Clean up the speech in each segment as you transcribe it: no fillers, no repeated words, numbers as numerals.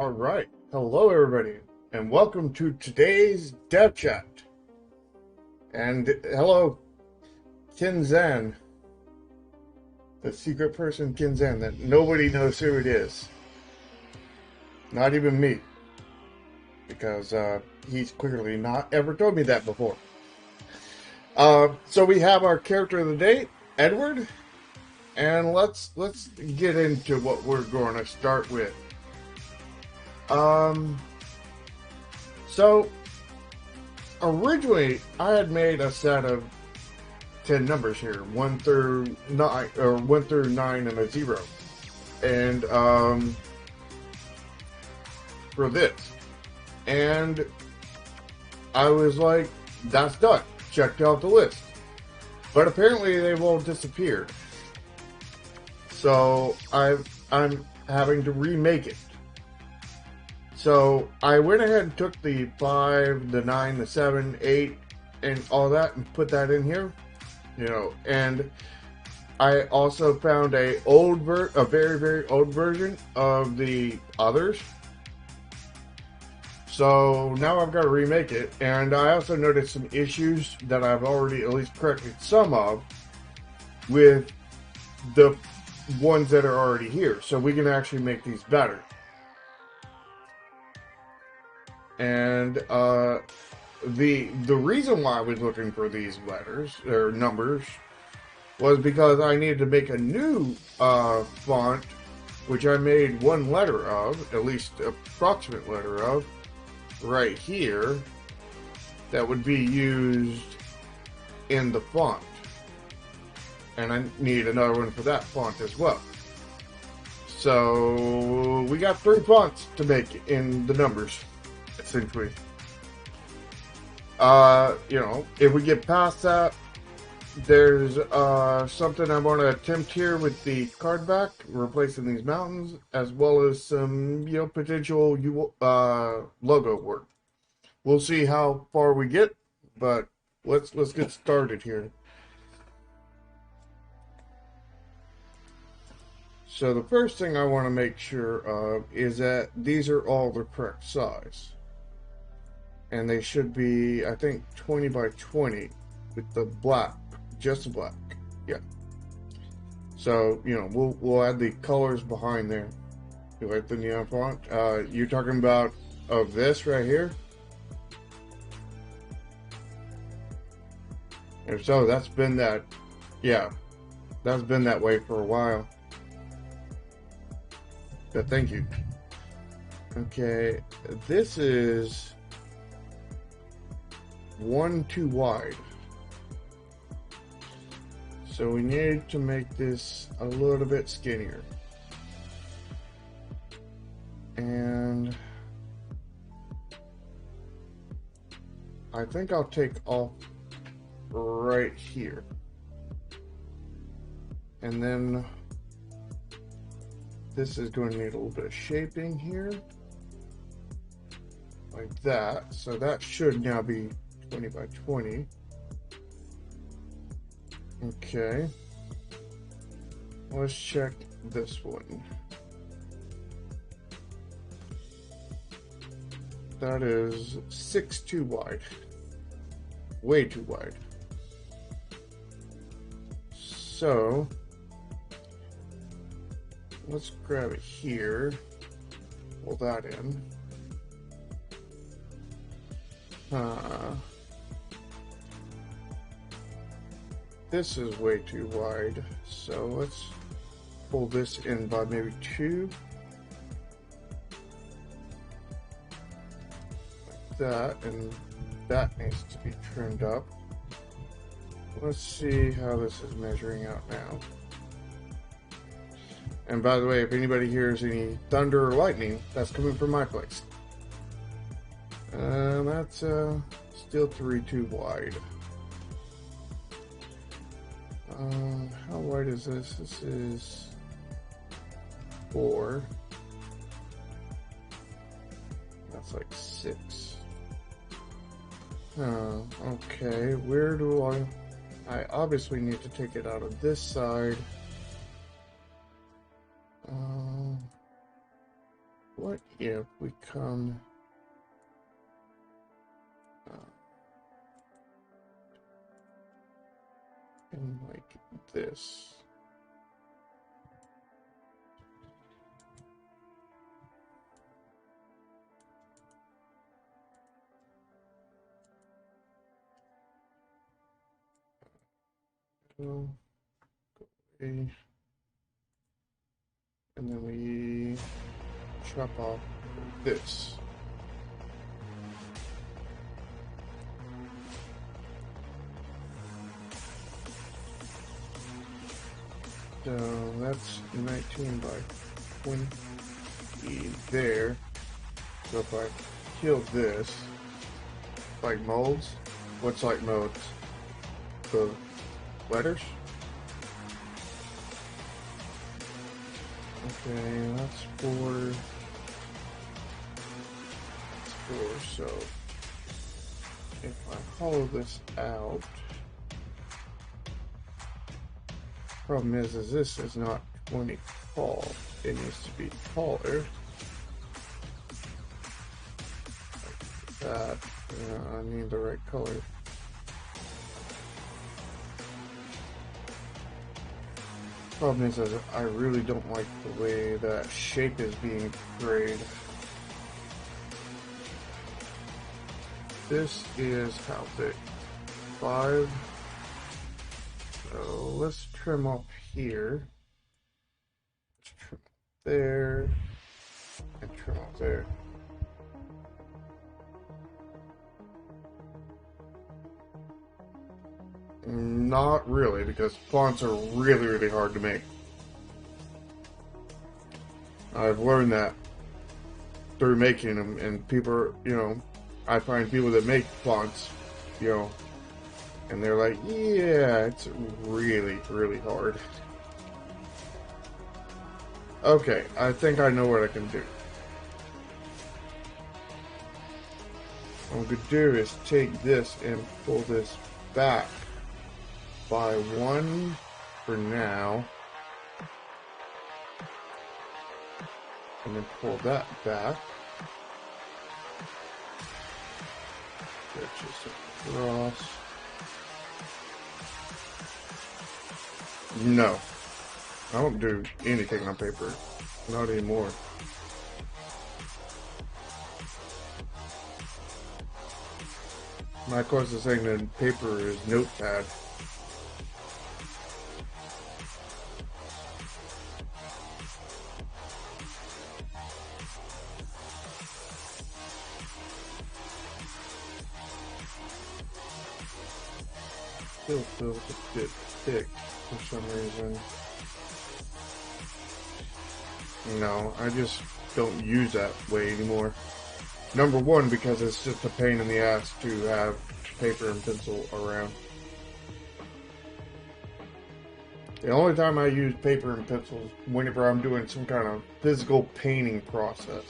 All right. Hello, everybody, and welcome to today's Dev Chat. And hello, Kinzan, the secret person Kinzan that nobody knows who it is. Not even me, because he's clearly not ever told me that before. So we have our character of the day, Edward, and let's get into what we're going to start with. So originally I had made a set of 10 numbers here, 1 through 9, or 1 through 9 and a 0. And for this. And I was like, that's done. Checked out the list. But apparently they've all disappeared. So I'm having to remake it. So I went ahead and took the 5, the 9, the 7, 8, and all that and put that in here, and I also found a very, very old version of the others. So now I've got to remake it, and I also noticed some issues that I've already at least corrected some of with the ones that are already here. So we can actually make these better. And the reason why I was looking for these letters or numbers was because I needed to make a new font, which I made one letter of, at least approximate letter of, right here, that would be used in the font. And I need another one for that font as well. So we got 3 fonts to make in the numbers, essentially. If we get past that, there's something I want to attempt here with the card back, replacing these mountains, as well as some potential logo work. We'll see how far we get, but let's get started here. So the first thing I want to make sure of is that these are all the correct size. And they should be, I think, 20 by 20 with the black, just the black. Yeah. So, we'll add the colors behind there. You like the neon font? You're talking about of this right here? If so, that's been that way for a while. But thank you. Okay, this is 1 too wide. So we need to make this a little bit skinnier. And I think I'll take off right here. And then this is going to need a little bit of shaping here. Like that. So that should now be 20 by 20. Okay. Let's check this one. That is 6 too wide. Way too wide. So let's grab it here. Pull that in. This is way too wide, so let's pull this in by maybe 2. Like that, and that needs to be trimmed up. Let's see how this is measuring out now. And by the way, if anybody hears any thunder or lightning, that's coming from my place. That's still 3 too wide. How wide is this? This is 4. That's like 6. Okay. Where do I obviously need to take it out of this side. What if we come in like this? Go away. And then we chop off this. So that's 19 by 20 there. So if I kill this, like molds, what's like molds? The letters? Okay, that's for sure. So if I hollow this out, problem is this is not 20 tall. It needs to be taller. Like that. I need the right color. Problem is I really don't like the way that shape is being portrayed. This is how big? 5. So let's trim up here. Let's trim up there. And trim up there. Not really, because fonts are really, really hard to make. I've learned that through making them, and people, I find people that make fonts, and they're like, yeah, it's really, really hard. Okay, I think I know what I can do. What I'm going to do is take this and pull this back by 1 for now, and then pull that back, stretch this across. No, I don't do anything on paper, not anymore. My closest thing to paper is Notepad. Still feels a bit thick for some reason. No, I just don't use that way anymore. Number one, because it's just a pain in the ass to have paper and pencil around. The only time I use paper and pencil is whenever I'm doing some kind of physical painting process.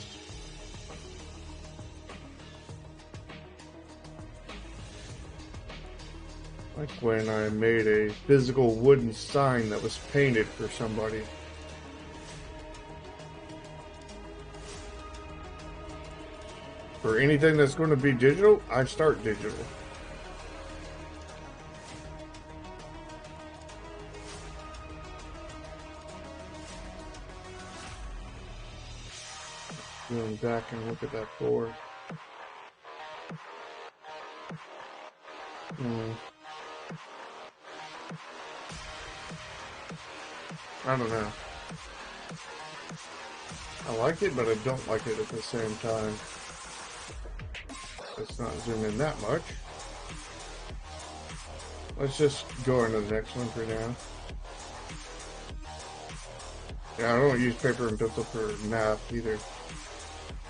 Like when I made a physical wooden sign that was painted for somebody. For anything that's going to be digital, I start digital. Going back and look at that board. I don't know. I like it, but I don't like it at the same time. Let's not zoom in that much. Let's just go into the next one for now. Yeah, I don't use paper and pencil for math either.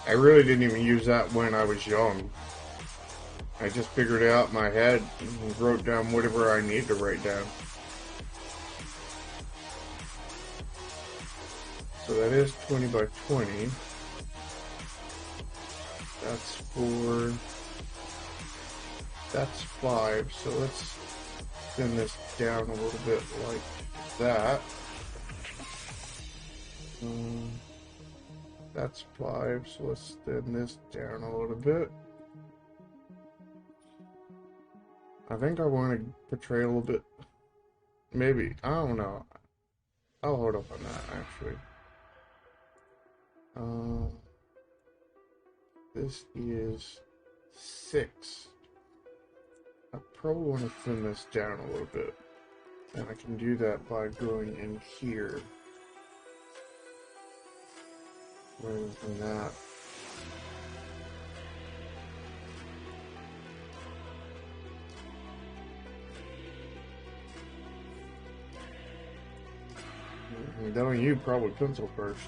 I really didn't even use that when I was young. I just figured it out in my head and wrote down whatever I need to write down. So that is 20 by 20. That's 4. That's 5. So let's thin this down a little bit like that. That's 5. So let's thin this down a little bit. I think I want to portray a little bit. Maybe. I don't know. I'll hold up on that actually. This is 6. I probably want to thin this down a little bit. And I can do that by going in here. Rather than that. Knowing you, probably pencil first.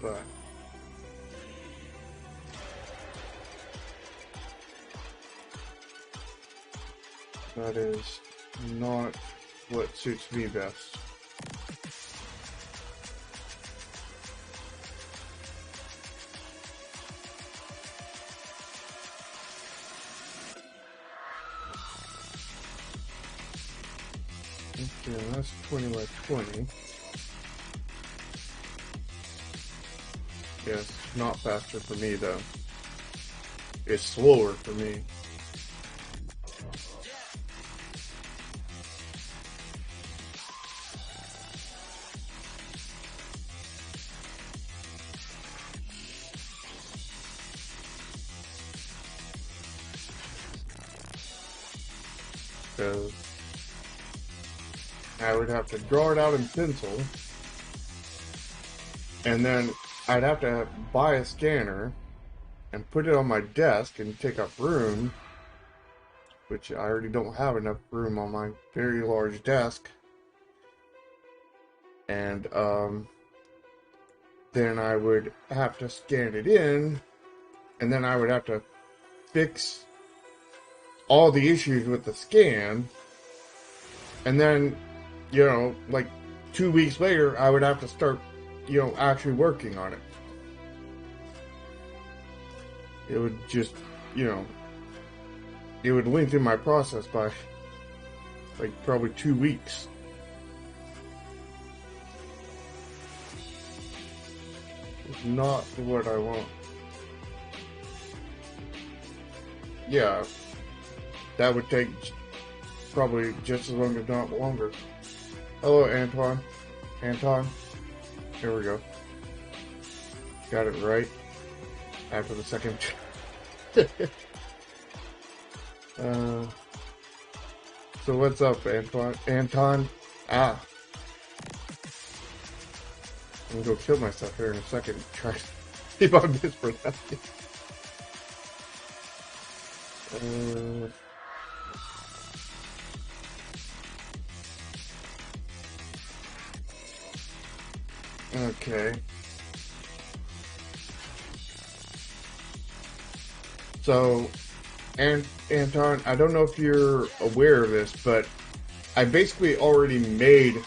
But that is not what suits me best. Yeah, that's 20 by 20. Yes, not faster for me though. It's slower for me. Because I would have to draw it out in pencil, and then I'd have to buy a scanner and put it on my desk and take up room, which I already don't have enough room on my very large desk. And then I would have to scan it in, and then I would have to fix all the issues with the scan, and then, you know, like 2 weeks later, I would have to start, you know, actually working on it. It would just, you know, it would lengthen my process by, like, probably 2 weeks. It's not what I want. Yeah, that would take probably just as long, if not longer. Hello, Antoine. Anton. Here we go. Got it right. After the second. So what's up, Antoine? Anton? Ah. I'm gonna go kill myself here in a second. Try to see if I'm mispronouncing. Okay. So, Anton, I don't know if you're aware of this, but I basically already made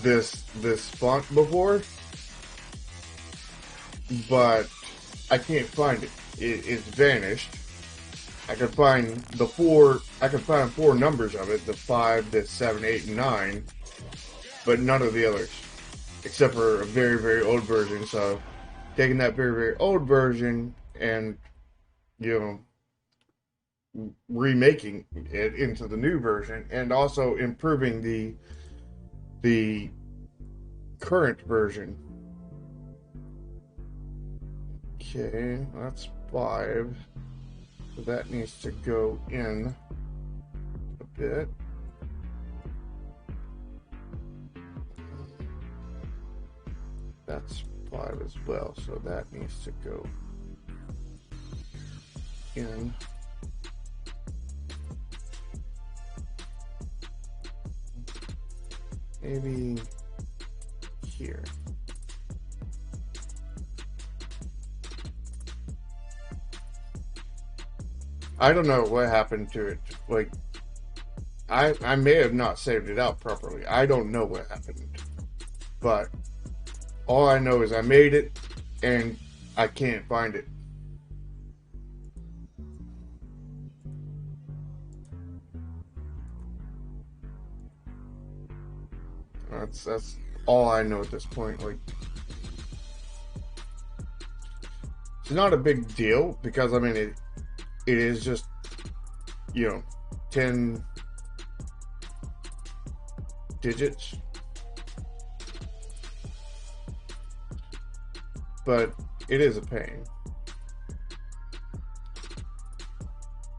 this font before, but I can't find it. It's vanished. I could find four numbers of it, the 5, the 7, 8, and 9, but none of the others, except for a very, very old version. So, taking that very, very old version and, you know, remaking it into the new version, and also improving the current version. Okay, that's 5. So that needs to go in a bit. That's 5 as well, so that needs to go in. Maybe here. I don't know what happened to it. Like, I may have not saved it out properly. I don't know what happened. But all I know is I made it and I can't find it. That's all I know at this point. Like, it's not a big deal because, I mean, it is just, you know, 10 digits. But it is a pain.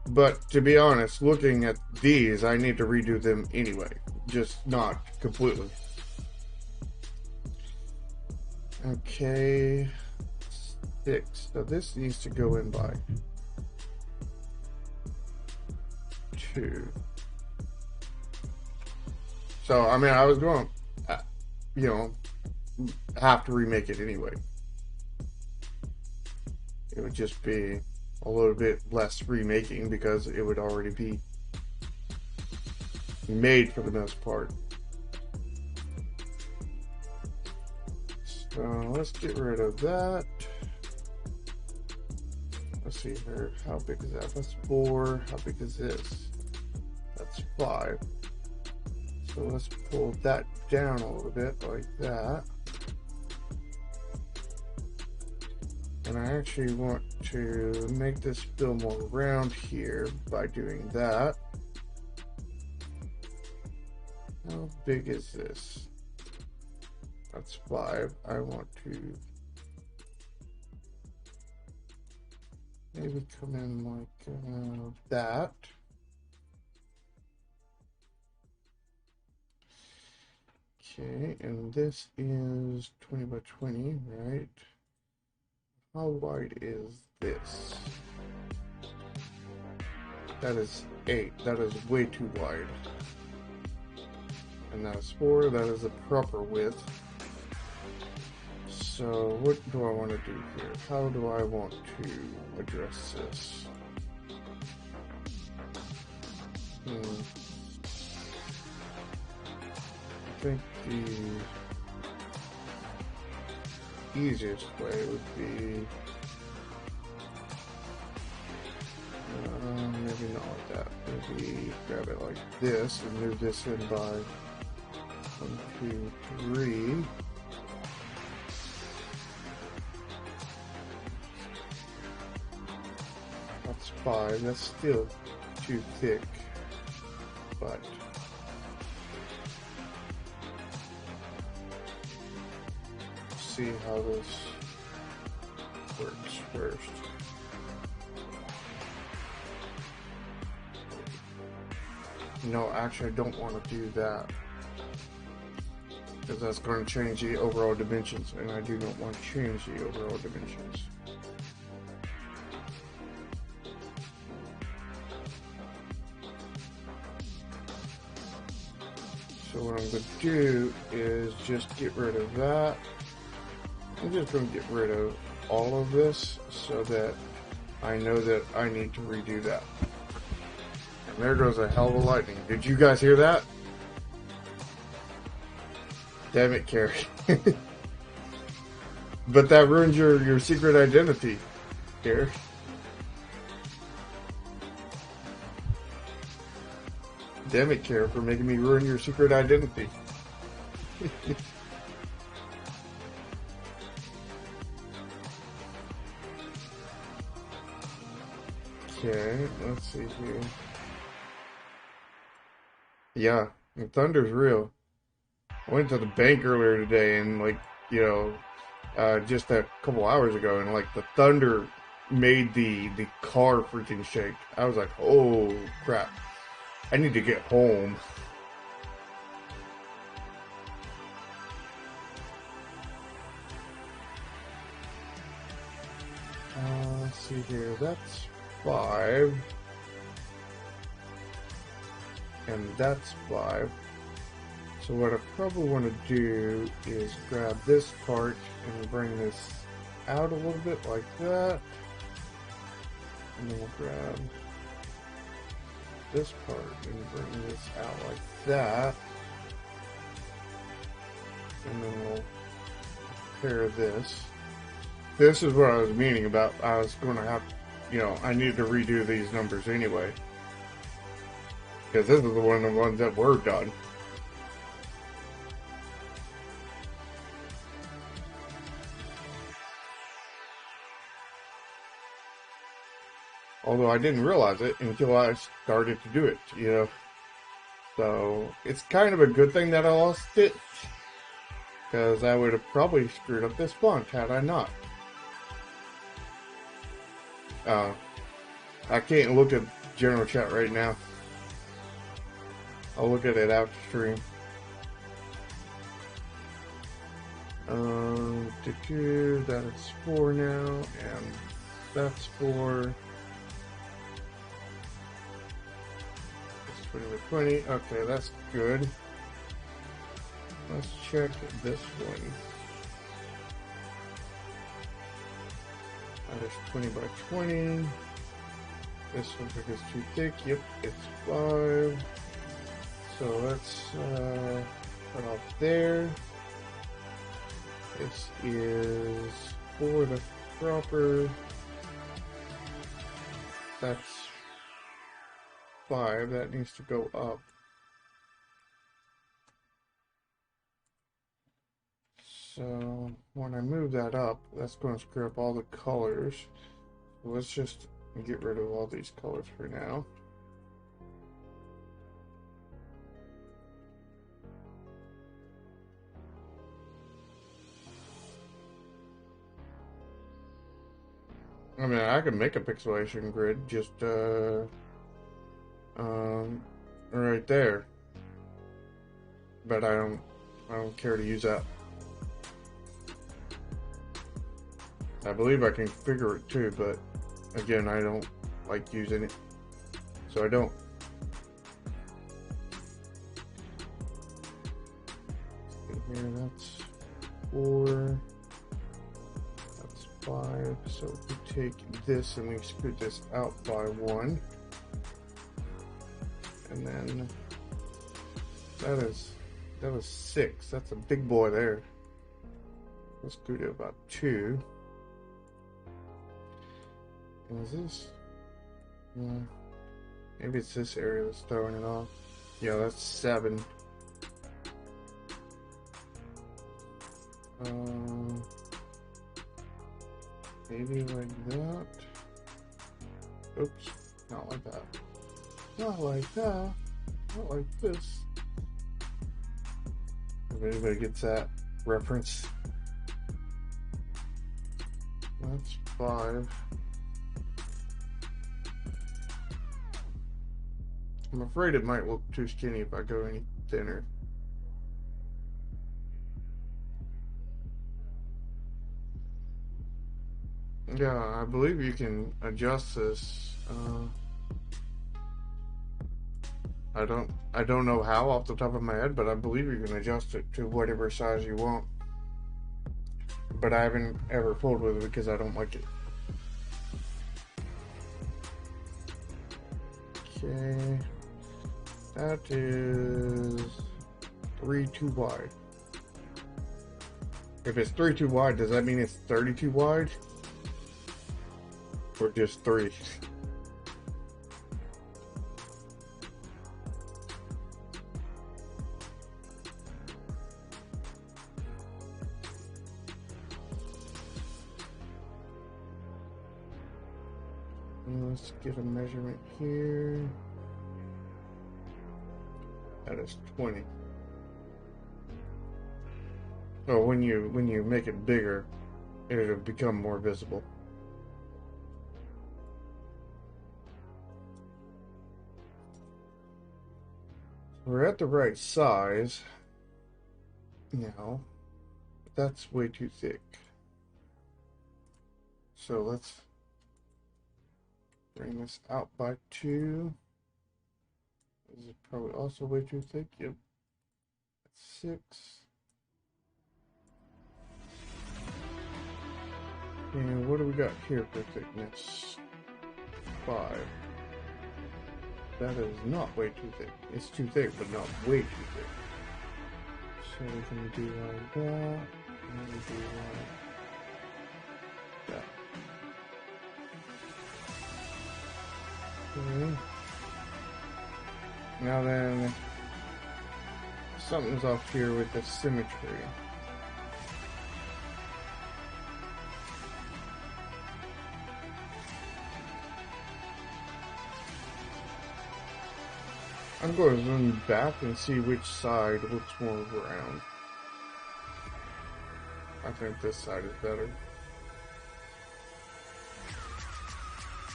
But to be honest, looking at these, I need to redo them anyway. Just not completely. Okay. 6. So this needs to go in by 2. So, I mean, I was going to, you know, have to remake it anyway. It would just be a little bit less remaking because it would already be made for the most part. So let's get rid of that. Let's see here. How big is that? That's 4. How big is this? That's 5. So let's pull that down a little bit like that. And I actually want to make this feel more round here by doing that. How big is this? That's 5. I want to maybe come in like that. Okay, and this is 20 by 20, right? How wide is this? That is 8. That is way too wide. And that is 4. That is the proper width. So what do I want to do here? How do I want to address this? I think the easiest way would be maybe not like that. Maybe grab it like this and move this in by 1, 2, 3. That's 5. That's still too thick, but see how this works first. No, actually I don't want to do that, because that's going to change the overall dimensions, and I do not want to change the overall dimensions. So what I'm going to do is just get rid of that. I'm just going to get rid of all of this so that I know that I need to redo that. And there goes a hell of a lightning. Did you guys hear that? Damn it, Carrie. But that ruins your secret identity, Carrie. Damn it, Carrie, for making me ruin your secret identity. Okay, let's see here. Yeah, the thunder's real. I went to the bank earlier today and just a couple hours ago, and like the thunder made the car freaking shake. I was like, oh crap. I need to get home. Let's see here. That's 5. And that's 5. So what I probably want to do is grab this part and bring this out a little bit like that. And then we'll grab this part and bring this out like that. And then we'll pair this. This is what I was meaning about. I was going to have, I need to redo these numbers anyway. Because this is one of the ones that were done. Although I didn't realize it until I started to do it, So it's kind of a good thing that I lost it, because I would have probably screwed up this font had I not. I can't look at general chat right now. I'll look at it after stream. That is 4 now, and that's 4. 20 by 20. Okay, that's good. Let's check this one. That is 20 by 20. This one is too thick. Yep, it's 5. So let's cut off there. This is for the proper. That's 5. That needs to go up. So when I move that up, that's going to screw up all the colors. So let's just get rid of all these colors for now. I mean, I can make a pixelation grid just right there, but I don't care to use that. I believe I can configure it too, but again, I don't like using it, so I don't. Here, that's 4. That's 5. So if we take this and we scoot this out by 1, and then that is 6. That's a big boy there. Let's scoot it about 2. And is this? Yeah. Maybe it's this area that's throwing it off. Yeah, that's 7. Maybe like that. Oops, not like that. Not like that. Not like this. If anybody gets that reference. That's 5. I'm afraid it might look too skinny if I go any thinner. Yeah, I believe you can adjust this. I don't know how off the top of my head, but I believe you can adjust it to whatever size you want. But I haven't ever fooled with it because I don't like it. Okay, that is 3 too wide. If it's 3 too wide, does that mean it's 30 too wide? Or just 3? Let's get a measurement here. That is 20. So when you make it bigger, it'll become more visible. We're at the right size now. That's way too thick. So let's bring this out by 2. This is probably also way too thick. Yep. 6. And what do we got here for thickness? 5. That is not way too thick. It's too thick, but not way too thick. So we can do like that. And we do like that. Okay. Now then, something's off here with the symmetry. I'm going to zoom back and see which side looks more round. I think this side is better.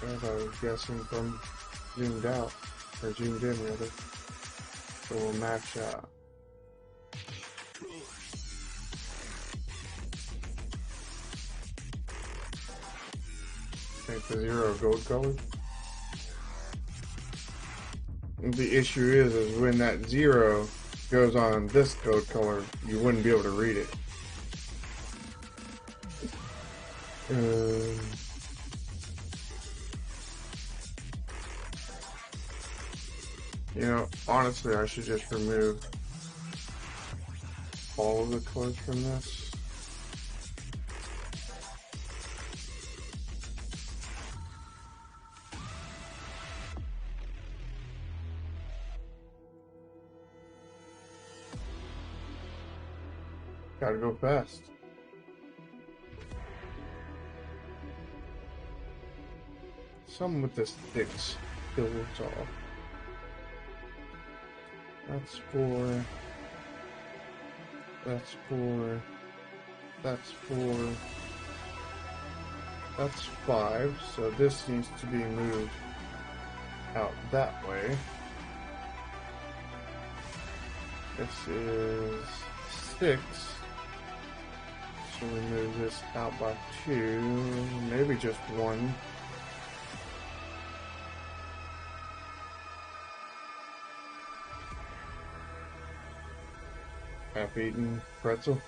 As I was guessing from zoomed out, or zoomed in rather. So we'll match that. Take the 0 gold color. The issue is when that 0 goes on this code color, you wouldn't be able to read it. You know, honestly, I should just remove all of the colors from this. Gotta go fast. Some with this thick spills off. That's 4. That's 4. That's 4. That's 5. So this needs to be moved out that way. This is 6. So we move this out by 2. Maybe just 1. Half-eaten pretzel.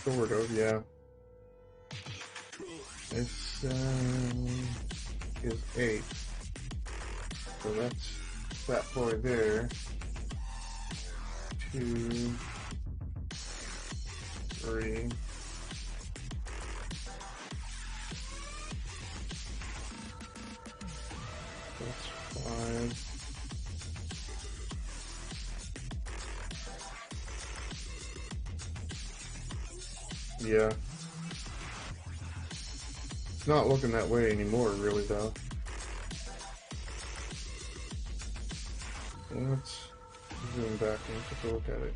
Sort of, yeah. This is 8. So that's that boy there. 2, 3. That's 5. Yeah. It's not looking that way anymore, really, though. Let's zoom back and take a look at it.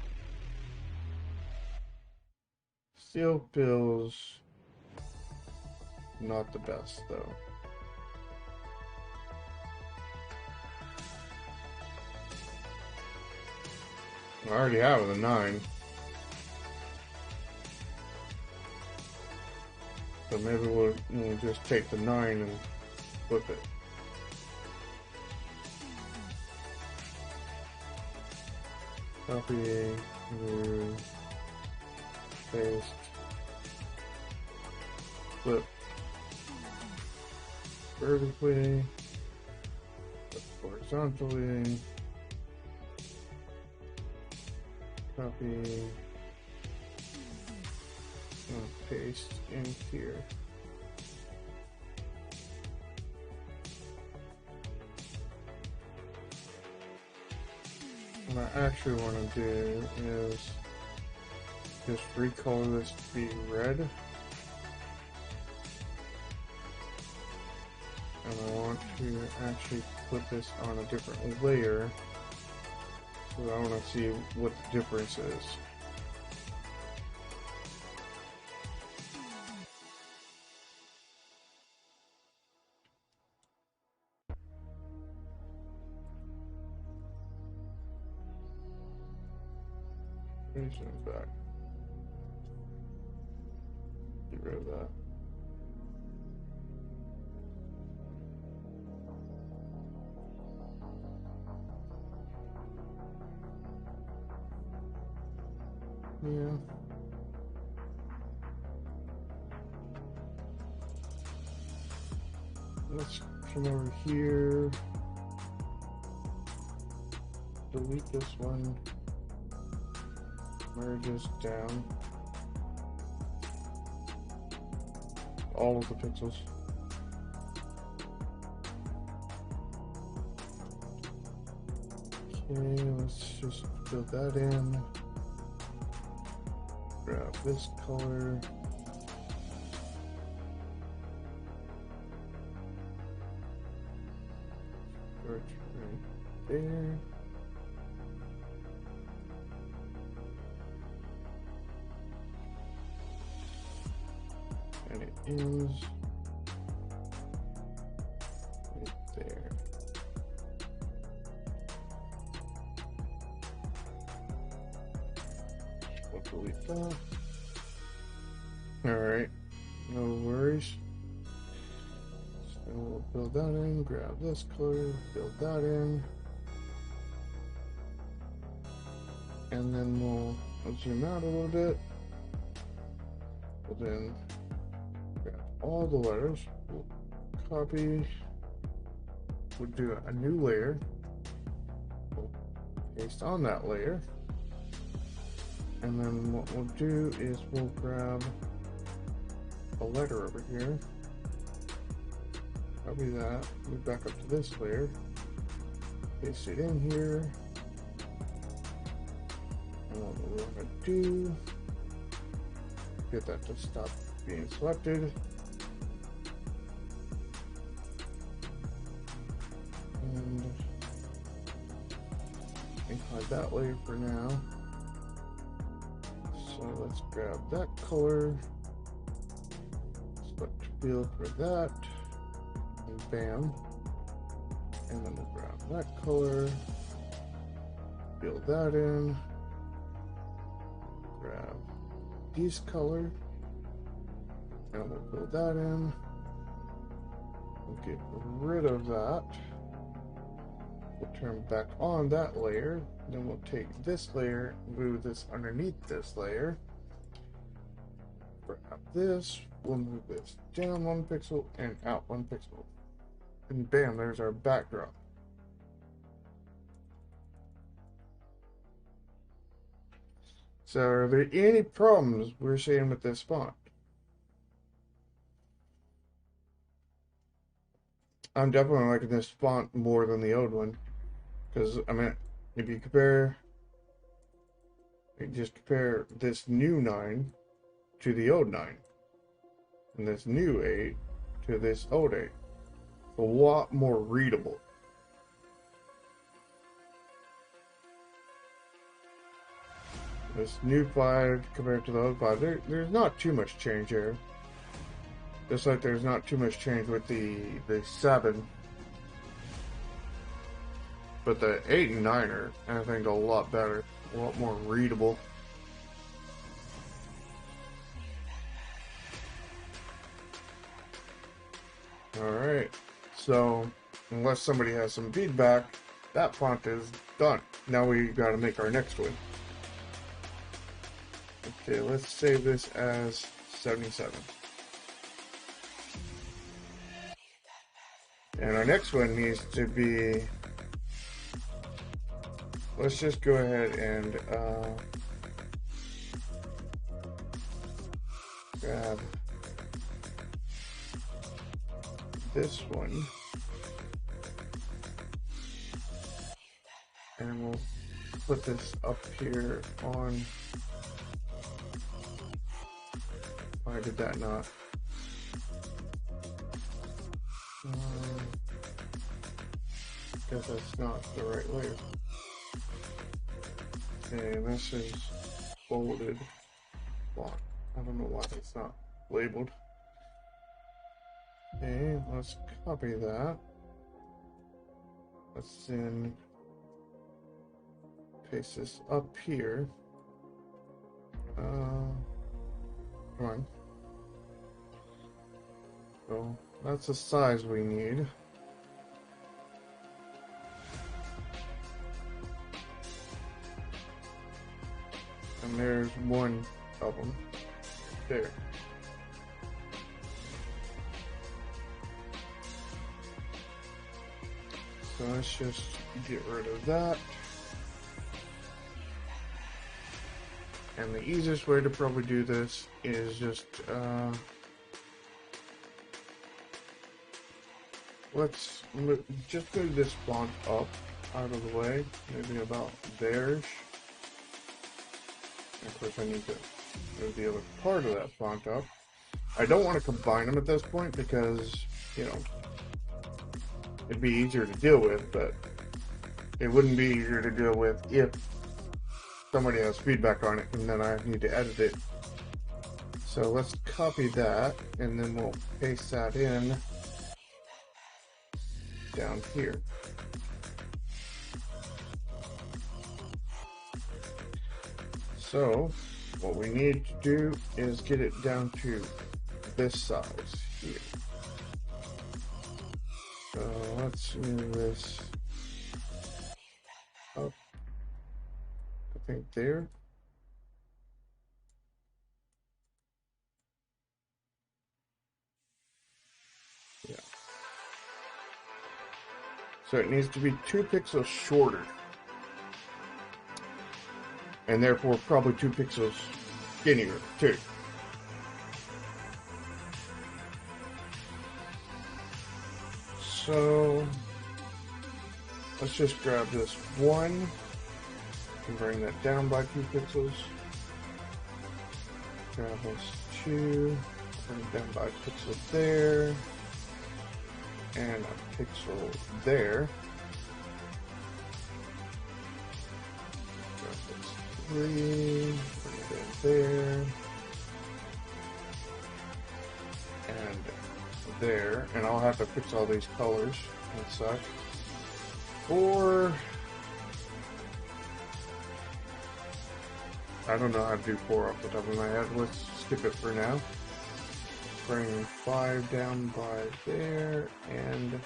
Still feels not the best, though. I already have a 9. So maybe we'll just take the 9 and flip it. Copy, move, paste, flip vertically, flip horizontally, copy, and paste in here. What I actually want to do is just recolor this to be red. And I want to actually put this on a different layer. So I want to see what the difference is. Zoom back. Get rid of that. Yeah. Let's come over here. Delete this one. Merges down all of the pixels. Okay, let's just fill that in. Grab this color. Right there. And it is right there. We'll delete that. Alright, no worries. So we'll build that in, grab this color, build that in. And then we'll zoom out a little bit. We'll then grab all the letters, we'll copy, we'll do a new layer, we'll paste on that layer, and then what we'll do is we'll grab a letter over here, copy that, move back up to this layer, paste it in here. And what we're going to do, get that to stop being selected. And hide that layer for now. So let's grab that color, select field for that, and bam. And then we'll grab that color, fill that in, grab this color, and we'll fill that in. We'll get rid of that. We'll turn back on that layer. Then we'll take this layer, move this underneath this layer. Grab this, we'll move this down 1 pixel and out 1 pixel. And bam, there's our backdrop. So are there any problems we're seeing with this font? I'm definitely liking this font more than the old one. Because, I mean, if you compare, just compare this new 9 to the old 9. And this new 8 to this old 8. A lot more readable. This new 5 compared to the old 5, there's not too much change here. Just like there's not too much change with the 7. But the 8 and 9 are, I think, a lot better, a lot more readable. Alright, so unless somebody has some feedback, that font is done. Now we gotta make our next one. Okay, let's save this as 77. And our next one needs to be, let's just go ahead and grab this one, and we'll put this up here on, why did that not? Guess that's not the right layer. Okay, this is folded font. I don't know why it's not labeled. Okay, let's copy that. Let's then paste this up here. Come on. So that's the size we need. And there's one of them. There. So let's just get rid of that. And the easiest way to probably do this is just, let's just move this font up out of the way, maybe about there-ish. Of course, I need to move the other part of that font up. I don't want to combine them at this point because, you know, it'd be easier to deal with, but it wouldn't be easier to deal with if somebody has feedback on it and then I need to edit it. So let's copy that and then we'll paste that in down here. So what we need to do is get it down to this size here. So let's move this up, I think there. Yeah. So it needs to be 2 pixels shorter. And therefore probably 2 pixels skinnier too. So let's just grab this 1 and bring that down by 2 pixels. Grab this 2, bring it down by a pixel there, and a pixel there. Grab this 3, bring it in there, and there, and I'll have to fix all these colors and such. 4, I don't know how to do 4 off the top of my head. Let's skip it for now. Bring 5 down by there and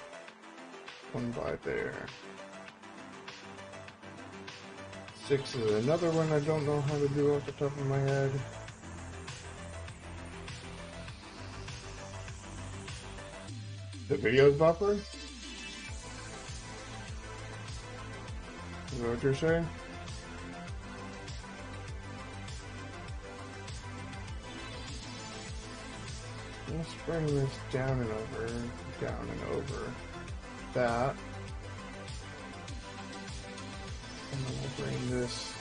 1 by there. 6 is another one I don't know how to do off the top of my head. The video's buffering? Is that what you're saying? Let's bring this down and over that. And then we'll bring this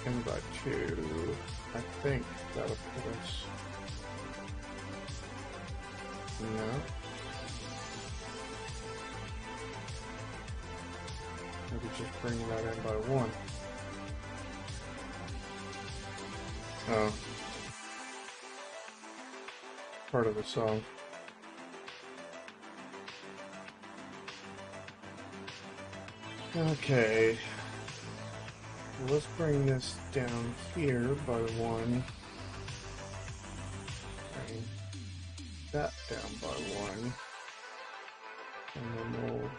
in by 2. I think that'll put us. No. Maybe just bring that in by 1. Oh. Part of the song. Okay. Let's bring this down here by 1. Bring that down by 1. And then we'll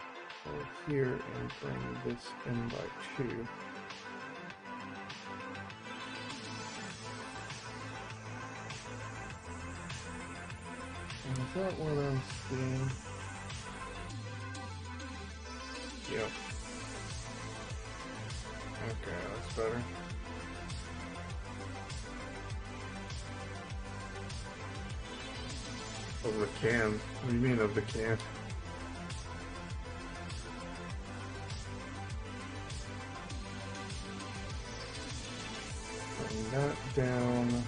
go here and bring this in by 2. Is that what I'm seeing? Yep. Okay, that's better. Of the can. What do you mean of the can? Bring that down.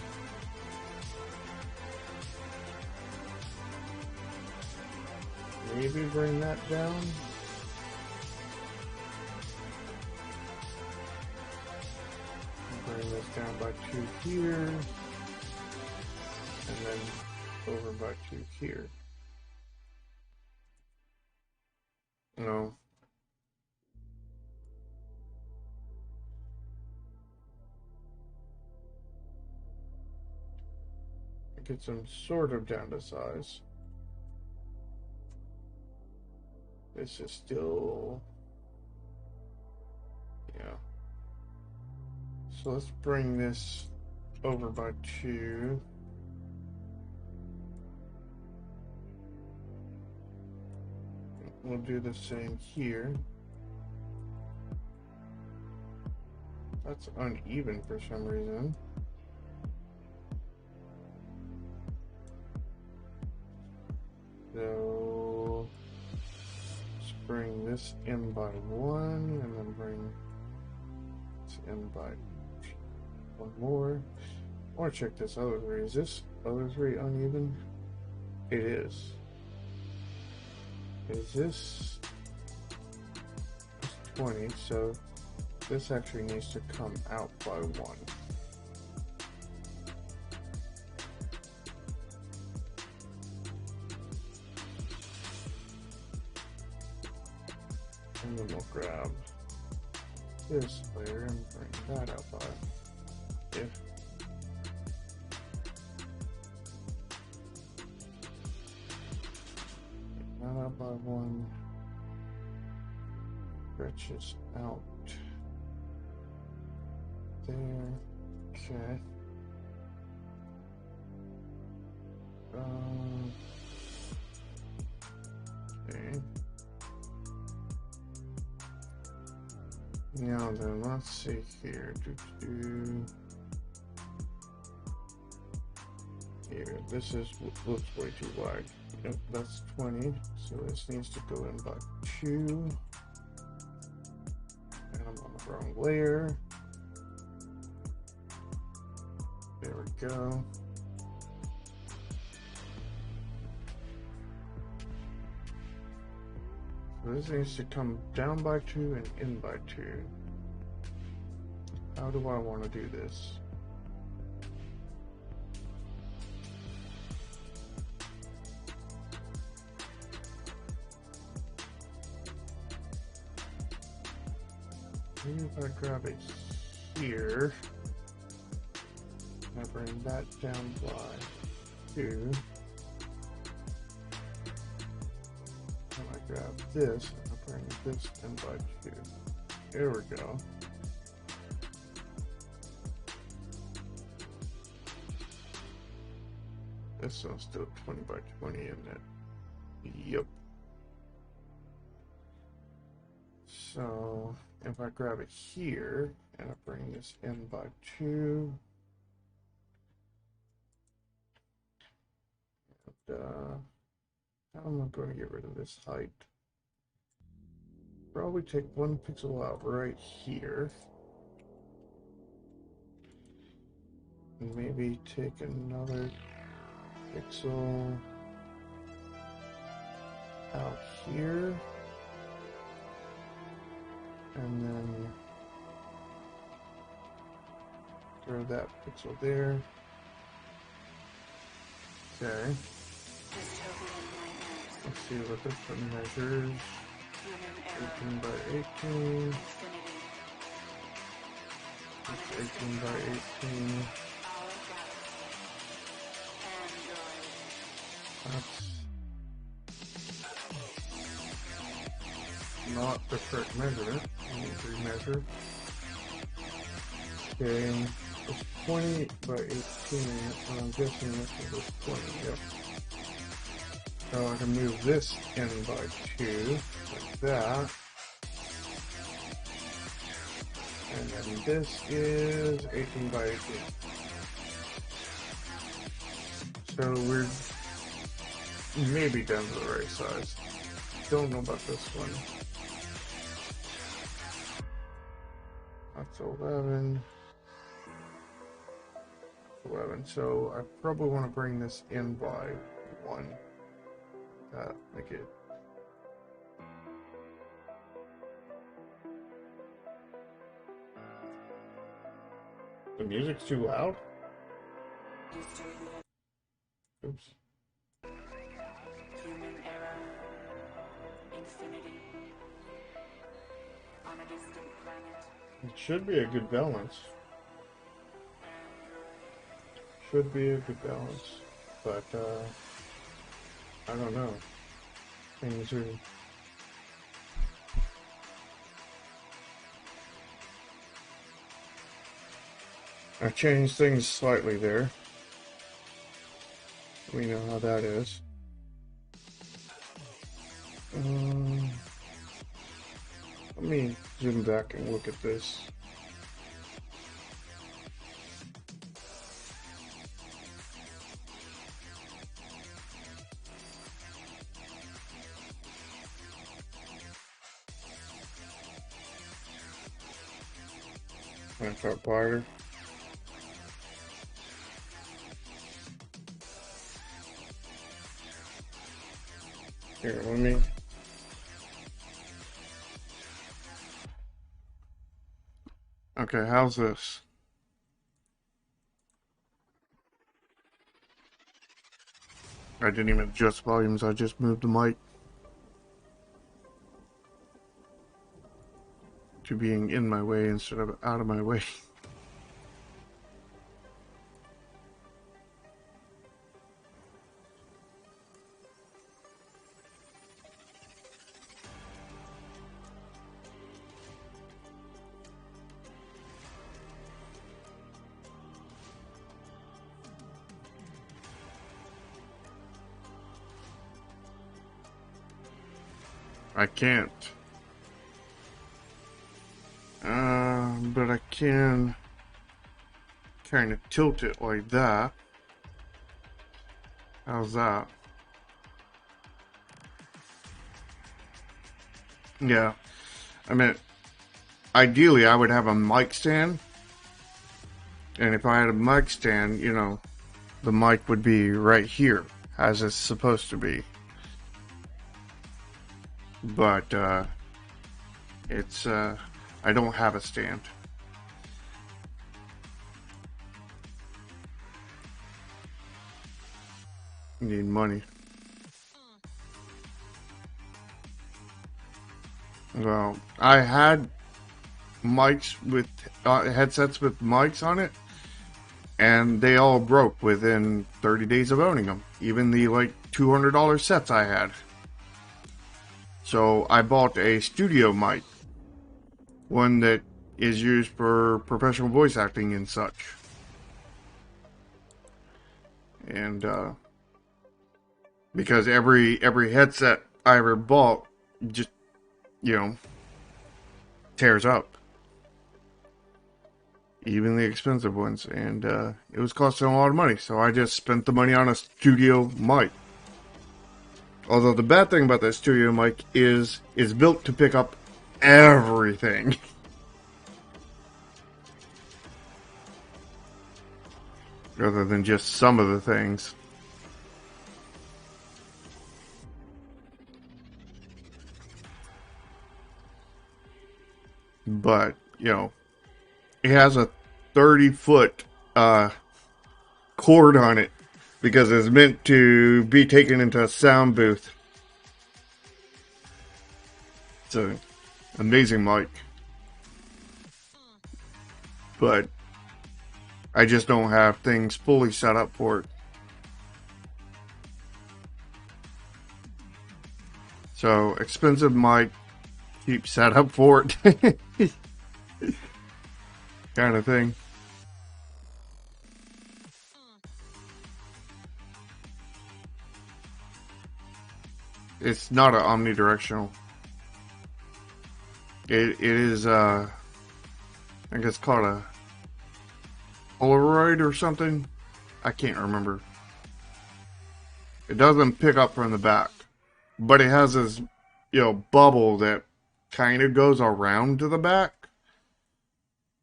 Maybe bring that down. Bring this down by 2 here. And then over by 2 here. No. Get some sort of down to size. This is still, yeah. So let's bring this over by 2. We'll do the same here. That's uneven for some reason. So let's bring this in by 1 and then bring this in by 1 more. I want to check this other 3. Is this other 3 uneven? It is. Is this 20? So this actually needs to come out by 1. And then we'll grab this layer and bring that out by, yeah. That out by 1. Stretches out there. Okay. Okay. Now then, let's see here. Here, this is looks way too wide. Yep, that's 20. So this needs to go in by 2. I'm on the wrong layer. There we go. So this needs to come down by 2 and in by 2. How do I want to do this? Maybe if I grab it here, and I bring that down by 2. And I grab this, and I bring this in by 2. There we go. This one's still 20 by 20, isn't it? Yep. So if I grab it here and I bring this in by 2, and how am I going to get rid of this height? Probably take 1 pixel out right here, and maybe take another pixel out here. And then throw that pixel there. Okay. Let's see what this one measures. 18 by 18. It's 18 by 18. That's not the correct measurement. I need to remeasure. Okay, it's 20 by 18, and I'm guessing this is 20, yep. So I can move this in by 2, like that. And then this is 18 by 18. So we're maybe down to the right size. Don't know about this one. That's 11. 11. So I probably want to bring this in by 1. Make it. The music's too loud? Oops. Human error. Infinity. On a distant planet. It should be a good balance. Should be a good balance. But, I don't know. Things are... I changed things slightly there. We know how that is. Let me zoom back and look at this. I'm gonna start wider. Here, let me. Okay, how's this? I didn't even adjust volumes, I just moved the mic to being in my way instead of out of my way. I can't. But I can kind of tilt it like that. How's that? Yeah, I meant ideally I would have a mic stand. And if I had a mic stand, you know, the mic would be right here, as it's supposed to be. But, it's, I don't have a stand. Need money. Well, I had mics with, headsets with mics on it, and they all broke within 30 days of owning them. Even the, like, $200 sets I had. So I bought a studio mic. One that is used for professional voice acting and such. And, because every headset I ever bought just, you know, tears up. Even the expensive ones. And, it was costing a lot of money. So I just spent the money on a studio mic. Although the bad thing about that studio mic is it's built to pick up everything. Rather than just some of the things. But, you know, it has a 30-foot cord on it because it's meant to be taken into a sound booth. It's an amazing mic. But I just don't have things fully set up for it. So, expensive mic, cheap setup for it. Kind of thing. It's not an omnidirectional. It is, I think it's called a Polaroid or something. I can't remember. It doesn't pick up from the back. But it has this, you know, bubble that kind of goes around to the back.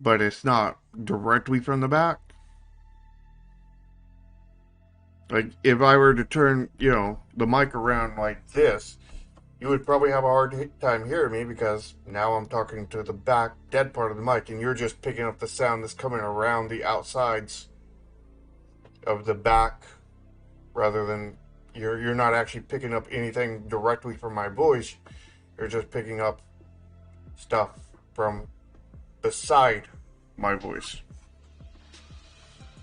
But it's not directly from the back. Like, if I were to turn, you know, the mic around like this, you would probably have a hard time hearing me because now I'm talking to the back dead part of the mic and you're just picking up the sound that's coming around the outsides of the back rather than you're not actually picking up anything directly from my voice. You're just picking up stuff from beside my voice.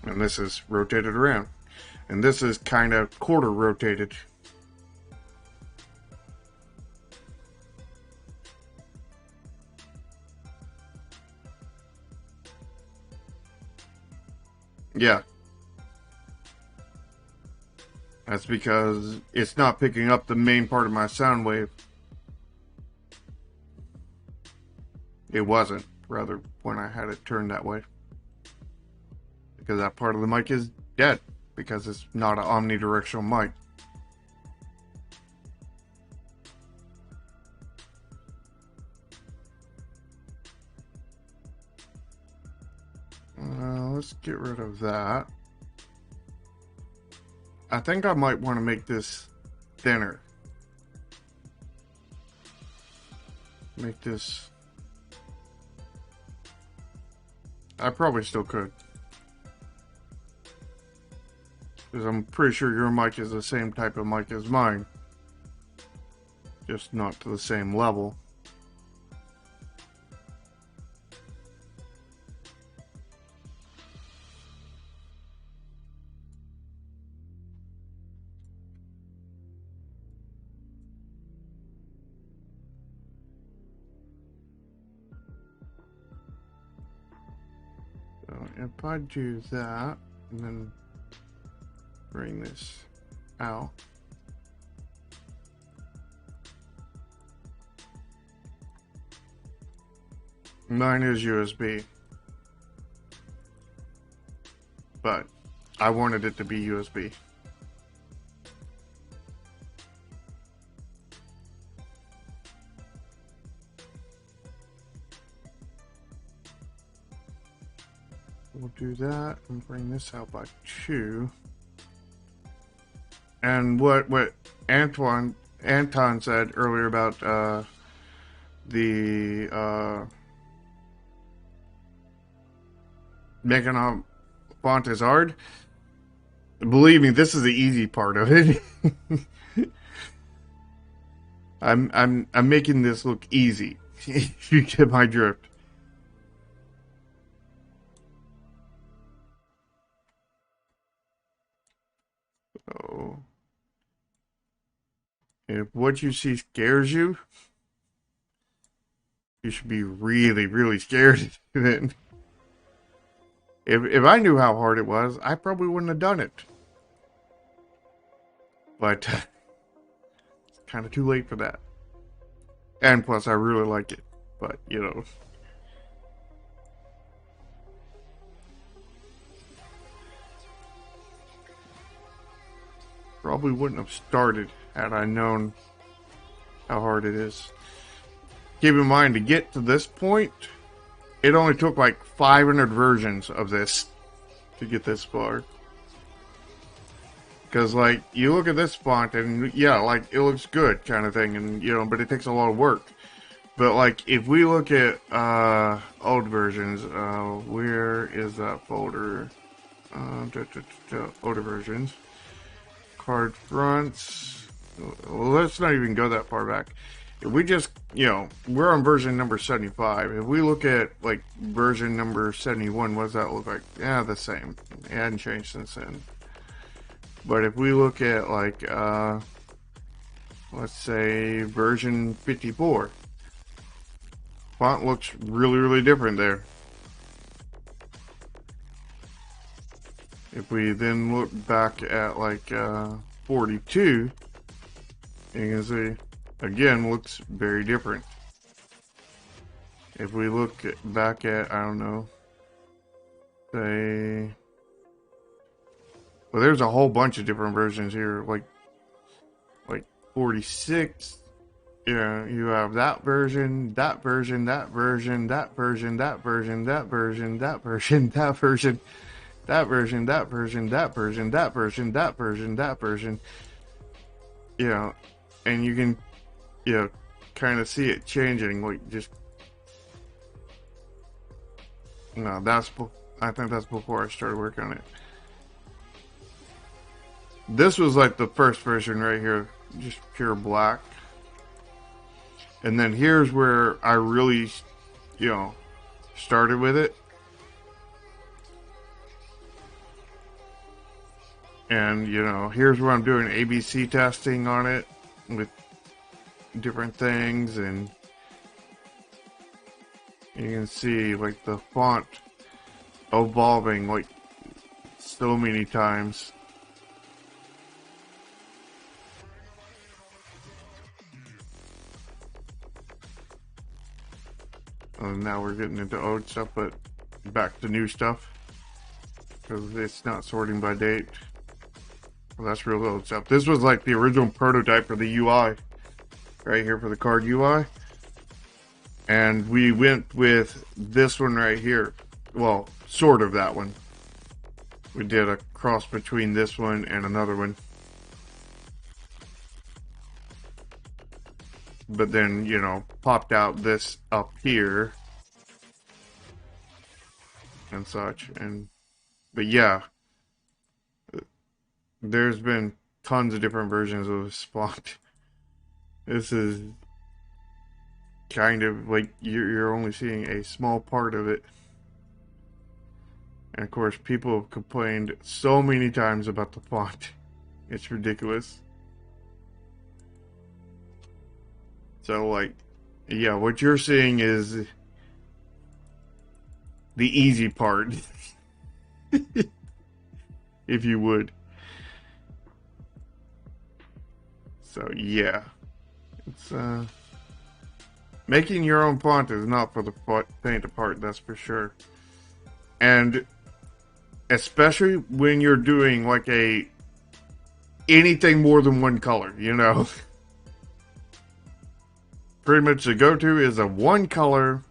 And this is rotated around. And this is kind of quarter rotated. Yeah. That's because it's not picking up the main part of my sound wave. It wasn't, rather, when I had it turned that way. Because that part of the mic is dead. Because it's not an omnidirectional mic. Let's get rid of that. I think I might want to make this thinner. Make this... I probably still could. Because I'm pretty sure your mic is the same type of mic as mine. Just not to the same level. So if I do that, and then bring this out. Mine is USB. But I wanted it to be USB. we'll do that and bring this out by 2. And what Anton said earlier about the making a font is hard. Believe me, this is the easy part of it. I'm making this look easy. If you get my drift. So, if what you see scares you, you should be really, really scared. Then, if I knew how hard it was, I probably wouldn't have done it. But it's kind of too late for that. And plus, I really like it. But you know. Probably wouldn't have started had I known how hard it is. Keep in mind, to get to this point, it only took like 500 versions of this to get this far. Because, like, you look at this font and, yeah, like, it looks good kind of thing, and, you know, but it takes a lot of work. But, like, if we look at old versions, where is that folder? Older versions. Card fronts. Well, let's not even go that far back. If we just, you know, we're on version number 75. If we look at, like, version number 71, what does that look like? Yeah, the same. It hadn't changed since then. But if we look at, like, let's say version 54, font looks really, really different there. If we then look back at, like, 42, you can see, again, looks very different. If we look back at, I don't know, say, well, there's a whole bunch of different versions here, like 46. Yeah, you have that version, that version, that version, that version, that version, that version, that version, that version, that version, that version, that version, that version, that version, that version. You know, and you can, you know, kind of see it changing, like just. No, I think that's before I started working on it. This was like the first version right here, just pure black. And then here's where I really, you know, started with it. And, you know, here's where I'm doing ABC testing on it with different things. And you can see, like, the font evolving, like, so many times. And now we're getting into old stuff, but back to new stuff. Because it's not sorting by date. Well, that's real old stuff. This was like the original prototype for the UI. Right here for the card UI. And we went with this one right here. Well, sort of that one. We did a cross between this one and another one. But then, you know, popped out this up here and such. But yeah, there's been tons of different versions of this font. This is kind of like you're only seeing a small part of it. And of course, people have complained so many times about the font. It's ridiculous. So, like, yeah, what you're seeing is the easy part, if you would. So, yeah, it's making your own font is not for the faint of heart, that's for sure. And especially when you're doing like anything more than one color, you know. Pretty much the go-to is a one color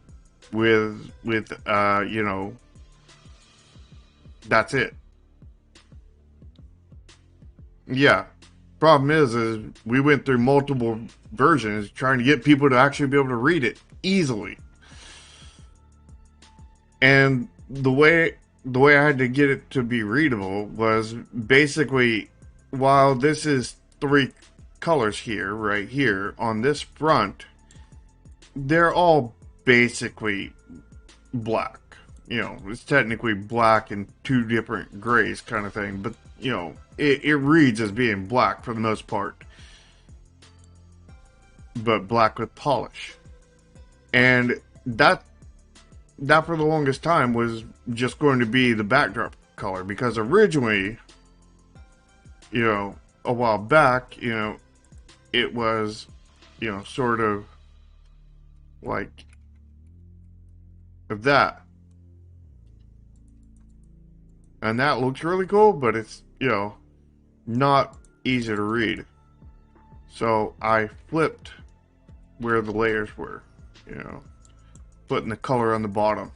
with you know, That's it. Yeah. Problem is we went through multiple versions trying to get people to actually be able to read it easily. And the way I had to get it to be readable was basically, while this is 3 colors here, right here on this front, they're all basically black. You know, it's technically black and 2 different grays kind of thing, but you know, it reads as being black for the most part, but black with polish. And that for the longest time was just going to be the backdrop color, because originally, you know, a while back, you know, it was, you know, sort of like that. And that looks really cool, but it's, you know, not easy to read. So I flipped where the layers were, you know, putting the color on the bottom.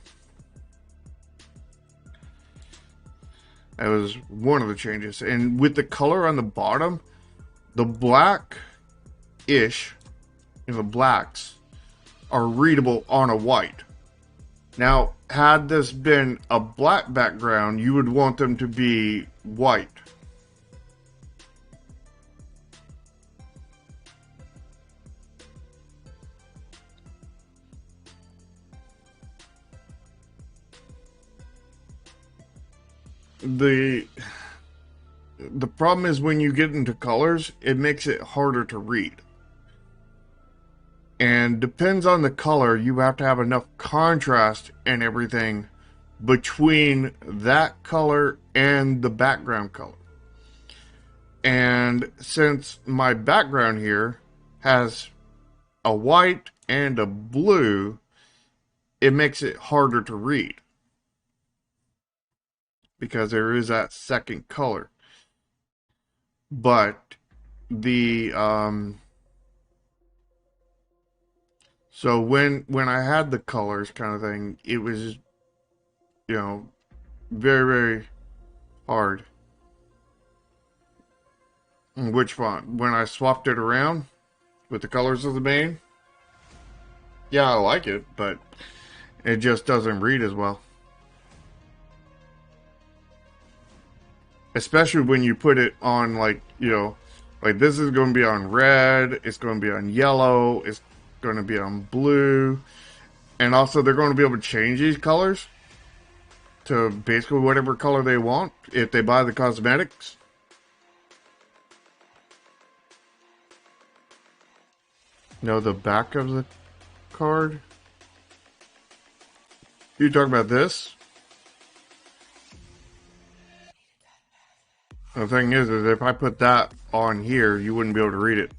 That was one of the changes. And with the color on the bottom, the black-ish, you know, the blacks are readable on a white. Now, had this been a black background, you would want them to be white. The problem is when you get into colors, it makes it harder to read. And depends on the color, you have to have enough contrast and everything between that color and the background color. And since my background here has a white and a blue, it makes it harder to read, because there is that second color. But the so when I had the colors kind of thing, it was, you know, very, very hard. Which font? When I swapped it around with the colors of the main, yeah, I like it, but it just doesn't read as well. Especially when you put it on, like, you know, like this is going to be on red, it's going to be on yellow, it's going to be on blue, and also they're going to be able to change these colors to basically whatever color they want if they buy the cosmetics. No, the back of the card. You talking about this? The thing is if I put that on here, you wouldn't be able to read it.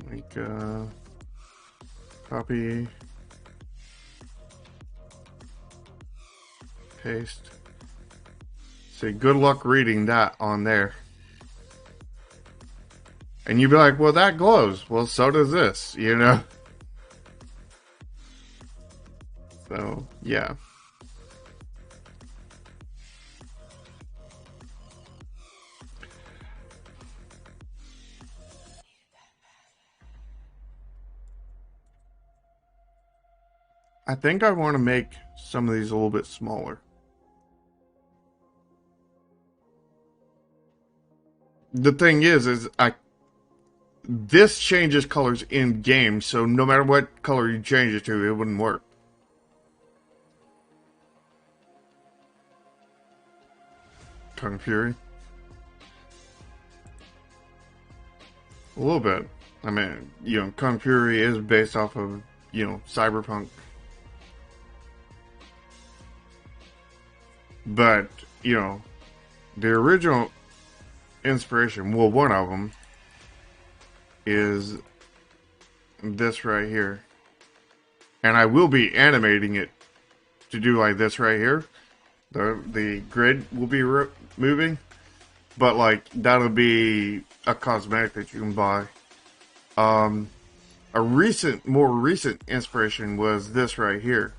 Like, copy, paste. Say, good luck reading that on there. And you'd be like, well, that glows. Well, so does this, you know? So, yeah. I think I want to make some of these a little bit smaller. The thing is this changes colors in game, so no matter what color you change it to, it wouldn't work. Kung Fury. A little bit. I mean, you know, Kung Fury is based off of, you know, Cyberpunk. But, you know, the original inspiration, well, one of them is this right here. And I will be animating it to do like this right here. The grid will be moving. But, like, that'll be a cosmetic that you can buy. A more recent inspiration was this right here.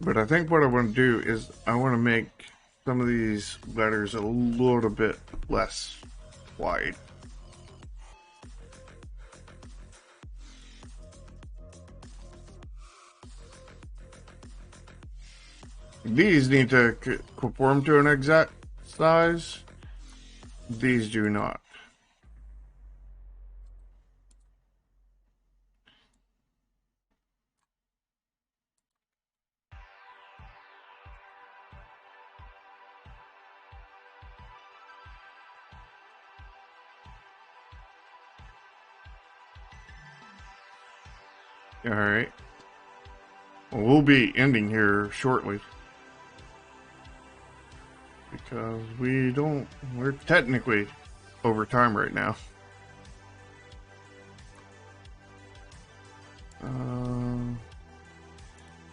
But I think what I want to do is I want to make some of these letters a little bit less wide. These need to conform to an exact size. These do not. Alright. Well, we'll be ending here shortly. Because we're technically over time right now.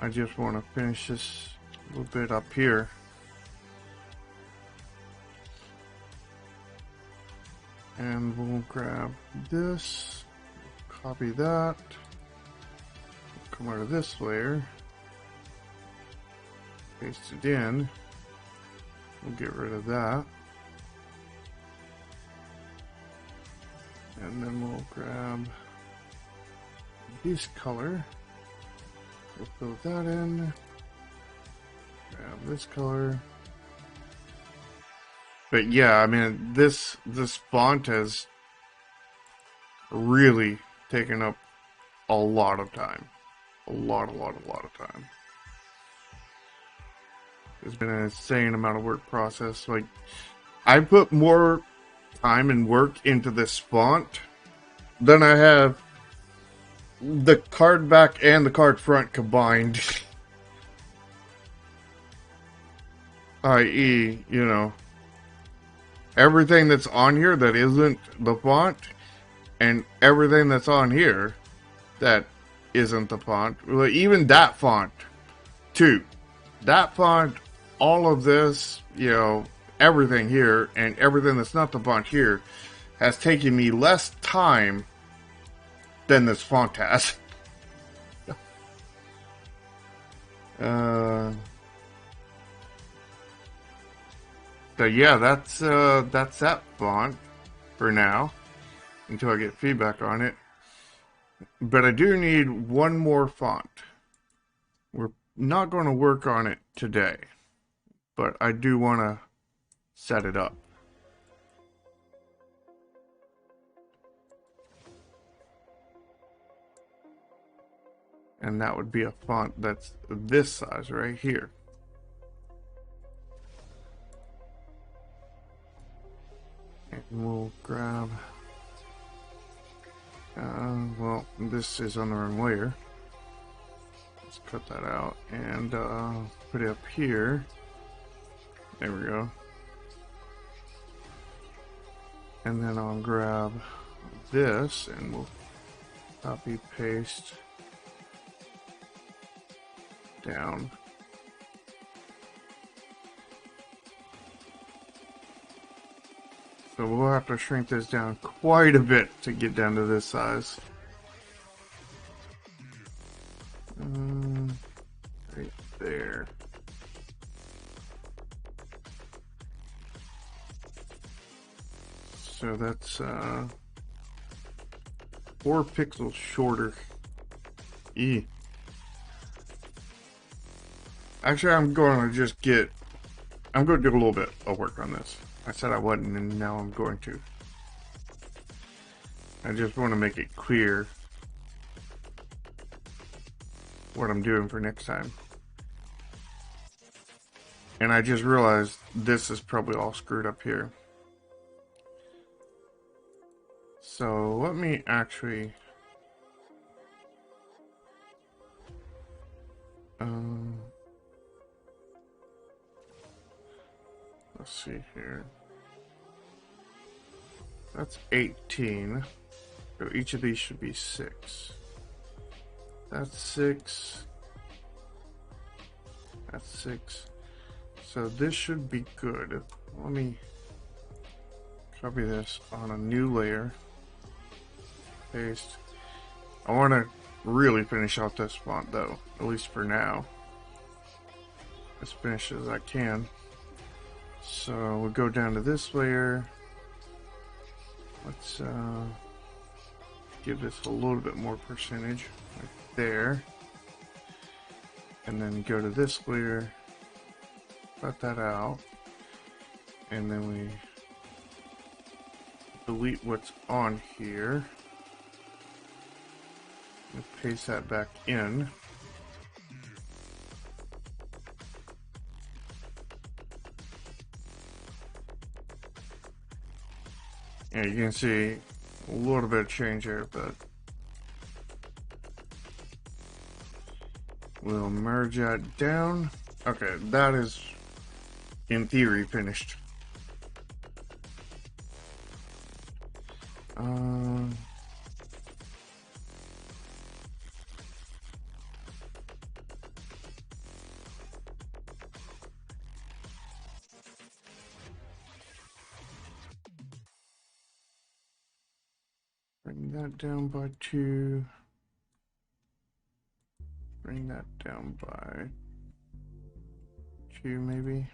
I just want to finish this a little bit up here. And we'll grab this, copy that, come out of this layer, paste it in, we'll get rid of that, and then we'll grab this color, we'll fill that in, grab this color. But yeah, I mean, this font has really taken up a lot of time. A lot of time. It's been an insane amount of work process. Like, I put more time and work into this font than I have the card back and the card front combined. I.e., you know, everything that's on here that isn't the font, and everything that's on here that isn't the font. Well, even that font, too. That font, all of this, you know, everything here, and everything that's not the font here, has taken me less time than this font has. So yeah, that's that font for now, until I get feedback on it. But I do need one more font. We're not going to work on it today, but I do want to set it up. And that would be a font that's this size right here. And we'll grab, well, this is on the wrong layer. Let's cut that out and put it up here. There we go. And then I'll grab this and we'll copy paste down. So we'll have to shrink this down quite a bit to get down to this size. Right there. So that's 4 pixels shorter. Actually, I'm going to do a little bit of work on this. I said I wouldn't, and now I'm going to. I just want to make it clear what I'm doing for next time. And I just realized this is probably all screwed up here. So let me actually let's see here. That's 18. So each of these should be 6. That's 6. That's 6. So this should be good. Let me copy this on a new layer. Paste. I want to really finish off this font though, at least for now. as finished as I can. So we'll go down to this layer. Let's give this a little bit more percentage right there. And then go to this layer, cut that out, and then we delete what's on here. And paste that back in. Yeah, you can see a little bit of change there, but we'll merge that down. Okay, that is in theory finished. Bring that down by 2. Bring that down by 2, maybe.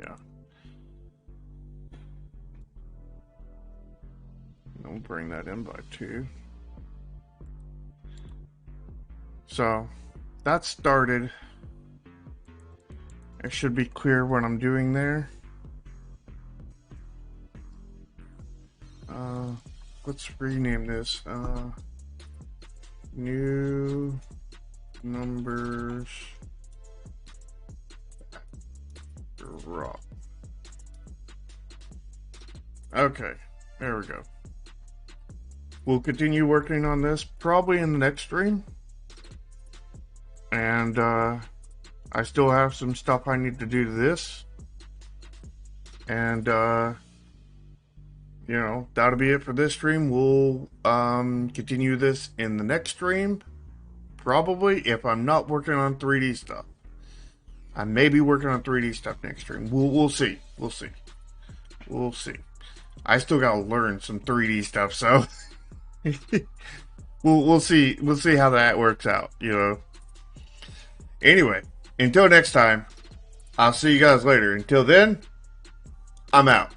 Yeah. We'll bring that in by 2. So that started. It should be clear what I'm doing there. Let's rename this. New numbers drop. Okay, there we go. We'll continue working on this probably in the next stream. And I still have some stuff I need to do to this. And you know, that'll be it for this stream. We'll continue this in the next stream. Probably, if I'm not working on 3D stuff. I may be working on 3D stuff next stream. We'll see. We'll see. We'll see. I still gotta learn some 3D stuff, so we'll see. We'll see how that works out, you know. Anyway, until next time, I'll see you guys later. Until then, I'm out.